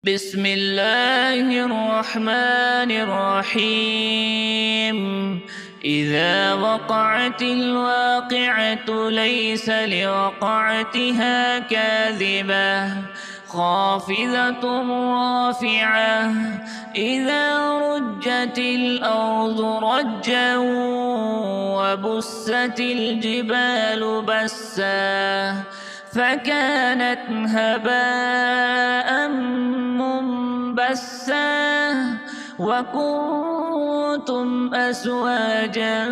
بسم الله الرحمن الرحيم. إذا وقعت الواقعة ليس لوقعتها كاذبة خافضة رافعة. إذا رجت الأرض رجا وبست الجبال بسا فكانت هباء منبثا وكنتم أزواجا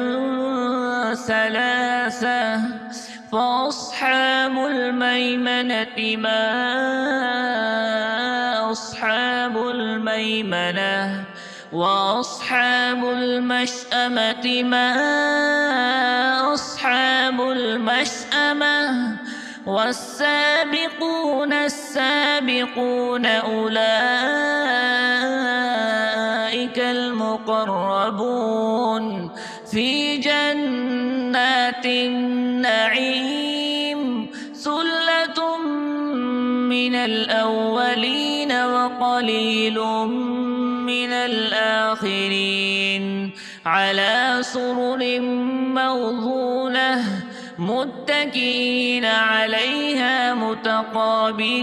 ثلاثة فأصحاب الميمنة ما أصحاب الميمنة وأصحاب المشأمة ما أصحاب المشأمة والسابقون السابقون أولئك المقربون في جنات النعيم. ثلة من الأولين وقليل من الآخرين على سرر موضونة متكئين عليها متقابلين.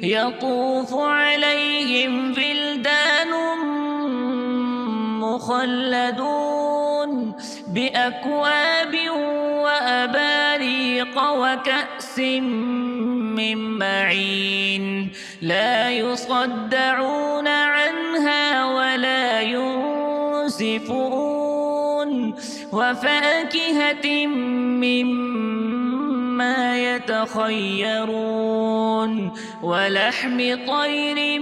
يطوف عليهم ولدان مخلدون بأكواب وأباريق وكأس من معين لا يصدعون عنها ولا ينزفون وفاكهة مما يتخيرون ولحم طير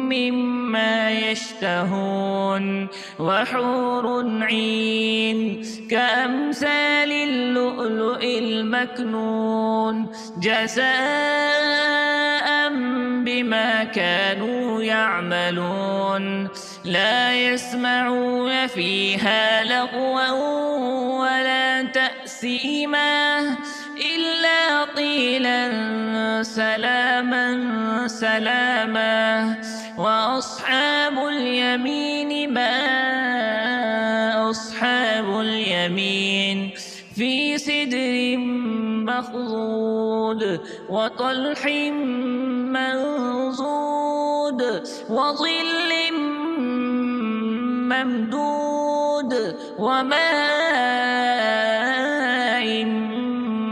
مما يشتهون وحور عين كأمثال اللؤلؤ المكنون جزاء بما كانوا يعملون. لا يسمعون فيها لغوا ولا تأثيما إلا قيلا سلاما سلاما. وأصحاب اليمين ما أصحاب اليمين في سدر مخضود وطلح منضود وظل ممدود وماء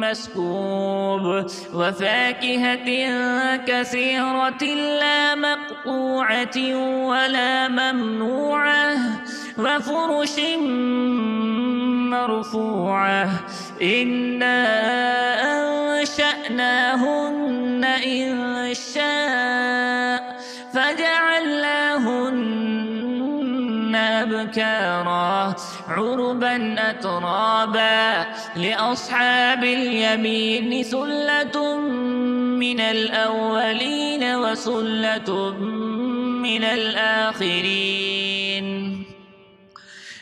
مسكوب وفاكهة كثيرة لا مقطوعة ولا ممنوعة وفرش مرفوعة. إنا أنشأناهن إنشاء فجعلناهن أبكارا عربا أترابا. لأصحاب اليمين ثلة من الأولين وثلة من الآخرين.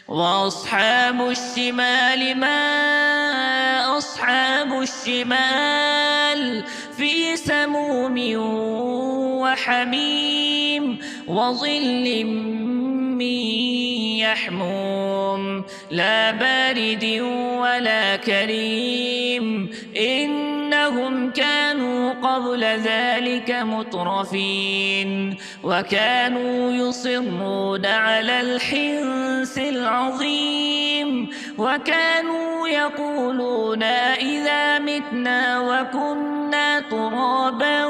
وأصحاب الشمال ما أصحاب الشمال في سموم وحميم وظل من يحموم لا بارد ولا كريم. إنهم كانوا قبل ذلك مترفين وكانوا يصرون على الحنث العظيم وكانوا يقولون إذا متنا وكنا ترابا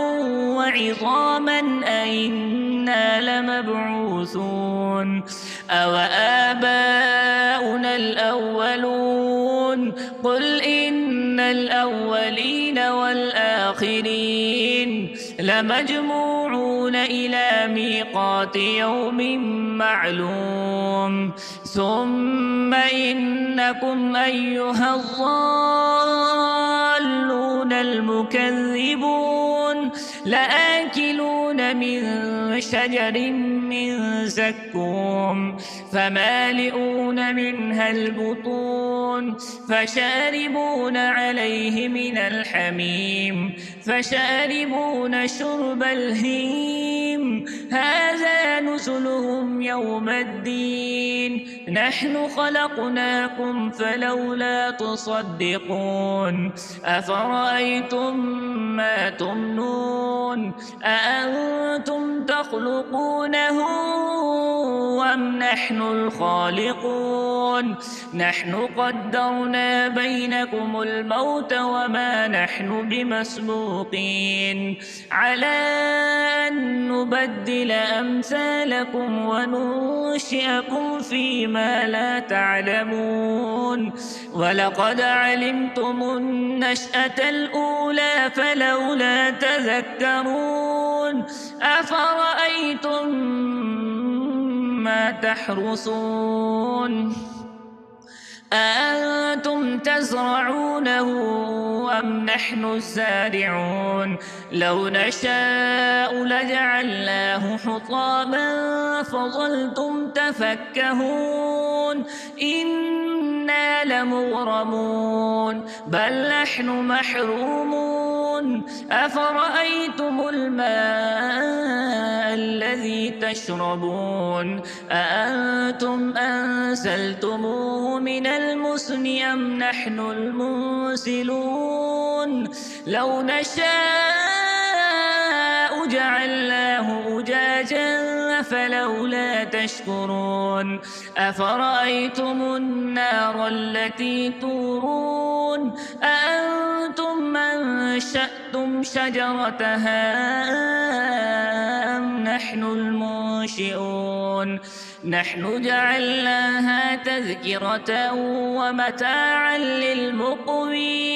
وعظاما أئنا لمبعوثون أو آباؤنا الأولون. قل إن الأولين والآخرين لمجموعون إلى ميقات يوم معلوم. ثم إنكم أيها الضالون المكذبون لآكلون من شجر من زقوم فمالئون منها البطون فشاربون عليه من الحميم فشاربون شرب الهيم هذا نزلهم يوم الدين نحن خلقناكم فلولا تصدقون أفرأيتم ما تمنون أأنتم تخلقونه أم نحن الخالقون نحن قدرنا بينكم الموت وما نحن بمسبوقين على أن نبدل أمثالكم وننشئكم فيما لا تعلمون ولقد علمتم النشأة الأولى فلولا تذكرون أفرأيتم ما تحرثون أأنتم تزرعونه أم نحن الزارعون لو نشاء لجعلناه حطاما فظلتم تفكهون إنا لمغرمون بل نحن محرومون أفرأيتم الماء الذي تشربون أأنتم أنزلتموه من المزن أم نحن المنزلون لو نشاء جعلناه أجاجا فلولا تشكرون أفرأيتم النار التي تورون أأنتم أنشأتم شجرتها أم نحن المنشئون نحن جعلناها تذكرة ومتاعا للمقوين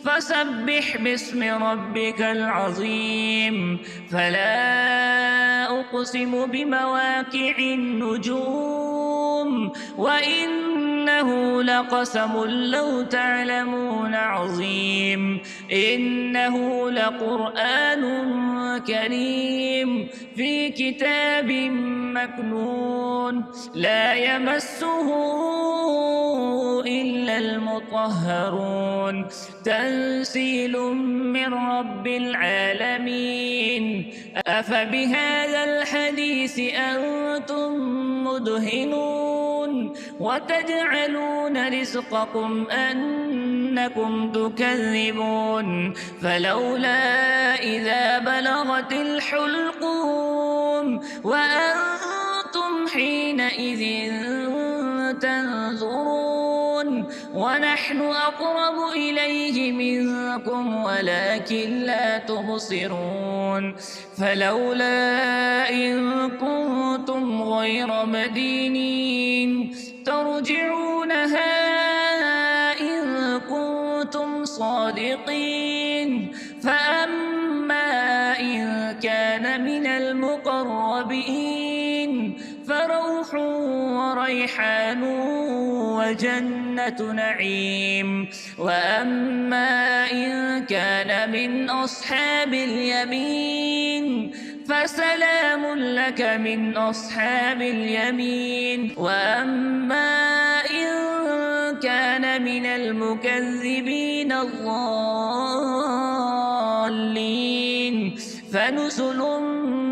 فسبح باسم ربك العظيم فلا أقسم بمواقع النجوم وإنه لقسم لو تعلمون عظيم إنه لقرآن كريم في كتاب مكنون لا يمسه إلا المطهرون تنزيل من رب العالمين أفبهذا الحديث أنتم مدهنون وتجعلون رزقكم أنكم تكذبون فلولا إذا بلغت الحلقوم وأنتم حينئذ تنظرون ونحن أقرب إليه منكم ولكن لا تبصرون فلولا إن كنتم غير مدينين ترجعونها إن كنتم صادقين فأما إن كان من المقربين فروح وريحان وجنة نعيم وأما إن كان من أصحاب اليمين فسلام لك من أصحاب اليمين وأما إن كان من المكذبين الضالين فنزل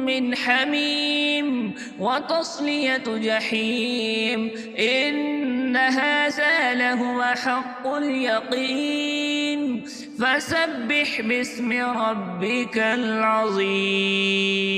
من حميم وتصلية جحيم إن هذا لهو حق اليقين فسبح باسم ربك العظيم.